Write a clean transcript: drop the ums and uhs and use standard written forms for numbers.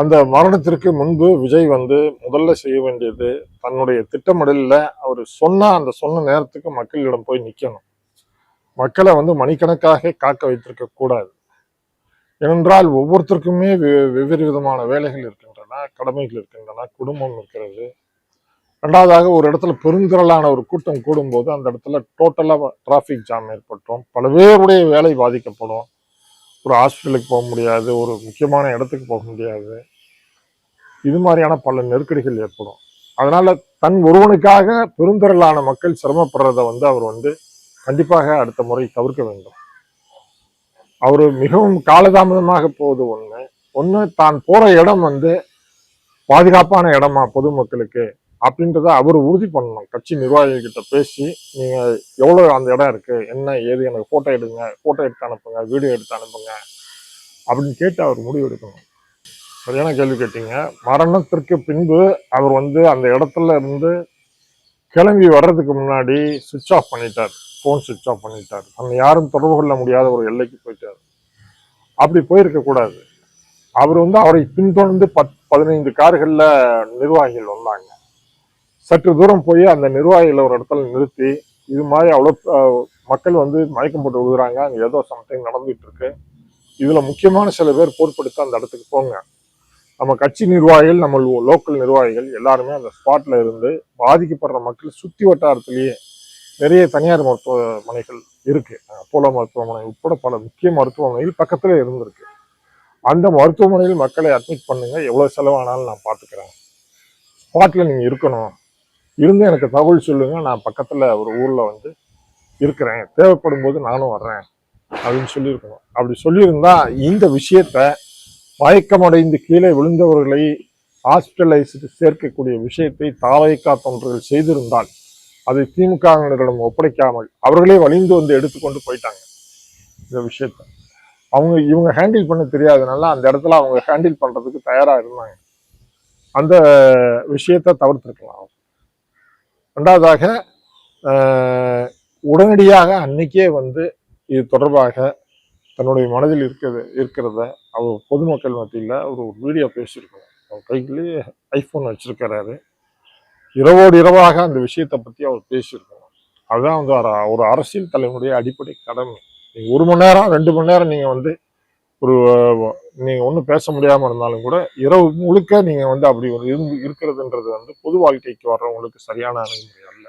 அந்த மரணத்திற்கு முன்பு விஜய் வந்து முதல்ல செய்ய வேண்டியது தன்னுடைய திட்டமிடலில் அவர் அந்த சொன்ன நேரத்துக்கு மக்களிடம் போய் நிற்கணும். மக்களை வந்து மணிக்கணக்காக காக்க வைத்திருக்க கூடாது. ஏனென்றால் ஒவ்வொருத்தருக்குமே வெவ்வேறு விதமான வேலைகள் இருக்கின்றன, கடமைகள் இருக்கின்றன, குடும்பம் இருக்கிறது. ரெண்டாவதாக ஒரு இடத்துல பெருந்திரளான ஒரு கூட்டம் கூடும்போது அந்த இடத்துல டோட்டலா டிராஃபிக் ஜாம் ஏற்பட்டுரும், பல பேருடைய வேலை பாதிக்கப்படும். ஒரு ஹாஸ்பிட்டலுக்கு போக முடியாது, ஒரு முக்கியமான இடத்துக்கு போக முடியாது. இது மாதிரியான பல நெருக்கடிகள் ஏற்படும். அதனால தன் ஒருவனுக்காக பெருந்திரளான மக்கள் சிரமப்படுறத வந்து அவர் வந்து கண்டிப்பாக அடுத்த முறை தவிர்க்க வேண்டும். அவரு மிகவும் காலதாமதமாக போகுது ஒண்ணு தான் போற இடம் வந்து பாதுகாப்பான இடமா பொதுமக்களுக்கு அப்படின்றத அவர் உறுதி பண்ணணும். கட்சி நிர்வாகிகிட்ட பேசி நீங்க எவ்வளவு அந்த இடம் இருக்கு, என்ன ஏது, எனக்கு போட்டோ எடுங்க, போட்டோ எடுத்து அனுப்புங்க, வீடியோ எடுத்து அனுப்புங்க அப்படின்னு கேட்டு அவர் முடிவு எடுக்கணும். சரியான கேள்வி கேட்டீங்க. மரணத்திற்கு பின்பு அவர் வந்து அந்த இடத்துல இருந்து கிளம்பி வர்றதுக்கு முன்னாடி சுவிட்ச் ஆஃப் பண்ணிட்டார், போன் சுவிட்ச் ஆஃப் பண்ணிட்டார். நம்ம யாரும் தொடர்பு கொள்ள முடியாத ஒரு எல்லைக்கு போயிட்டார். அப்படி போயிருக்க கூடாது. அவர் வந்து அவரை பின்தொடர்ந்து 15 கார்கள்ல நிர்வாகிகள் வந்தாங்க. சற்று தூரம் போய் அந்த நிர்வாகிகளை ஒரு இடத்துல நிறுத்தி இது மாதிரி அவ்வளோ மக்கள் வந்து மயக்கம் போட்டு விழுகிறாங்க, அங்கே ஏதோ சம்திங் நடந்துகிட்டு இருக்கு, இதுல முக்கியமான சில பேர் பொறுப்பெடுத்து அந்த இடத்துக்கு போங்க. நம்ம கட்சி நிர்வாகிகள், நம்ம லோக்கல் நிர்வாகிகள் எல்லாருமே அந்த ஸ்பாட்ல இருந்து பாதிக்கப்படுற மக்கள் சுத்தி வட்டாரத்திலேயே நிறைய தனியார் மருத்துவமனைகள் இருக்கு, அப்போலோ மருத்துவமனை உட்பட பல முக்கிய மருத்துவமனைகள் பக்கத்துல இருந்திருக்கு. அந்த மருத்துவமனையில் மக்களை அட்மிட் பண்ணுங்க, எவ்வளவு செலவானாலும் நான் பார்த்துக்கிறேன். ஸ்பாட்ல நீங்க இருக்கணும், இருந்து எனக்கு தகவல் சொல்லுங்க, நான் பக்கத்துல ஒரு ஊர்ல வந்து இருக்கிறேன், தேவைப்படும் போது நானும் வர்றேன் அப்படின்னு சொல்லியிருக்கணும். அப்படி சொல்லியிருந்தா இந்த விஷயத்த மயக்கமடைந்து கீழே விழுந்தவர்களை ஹாஸ்பிட்டலைஸ்டு சேர்க்கக்கூடிய விஷயத்தை தாவைக்கா தொண்டர்கள் செய்திருந்தால் அதை திமுகவினரிடம் ஒப்படைக்காமல் அவர்களே வலிந்து வந்து எடுத்துக்கொண்டு போயிட்டாங்க. இந்த விஷயத்த இவங்க ஹேண்டில் பண்ண தெரியாதனால அந்த இடத்துல அவங்க ஹேண்டில் பண்றதுக்கு தயாரா இருந்தாங்க. அந்த விஷயத்த தவிர்த்திருக்கலாம். ரெண்டாவதாக உடனடியாக அன்னைக்கே வந்து இது தொடர்பாக தன்னுடைய மனதில் இருக்கிறத அவர் பொதுமக்கள் மத்தியில் ஒரு வீடியோ பேசியிருக்கணும். அவர் கையிலேயே ஐபோன் வச்சிருக்கிறாரு, இரவோடு இரவாக அந்த விஷயத்தை பற்றி அவர் பேசியிருக்கணும். அதுதான் வந்து ஒரு அரசியல் தலைவனுடைய அடிப்படை கடமை. நீங்கள் 1 மணி நேரம் 2 மணி நேரம் நீங்கள் வந்து நீங்கள் ஒன்றும் பேச முடியாமல் இருந்தாலும் கூட இரவு முழுக்க நீங்கள் வந்து அப்படி ஒரு இருக்கிறதுன்றது வந்து பொது வாழ்க்கைக்கு வர்றவங்களுக்கு சரியான அணுகுமுறை அல்ல.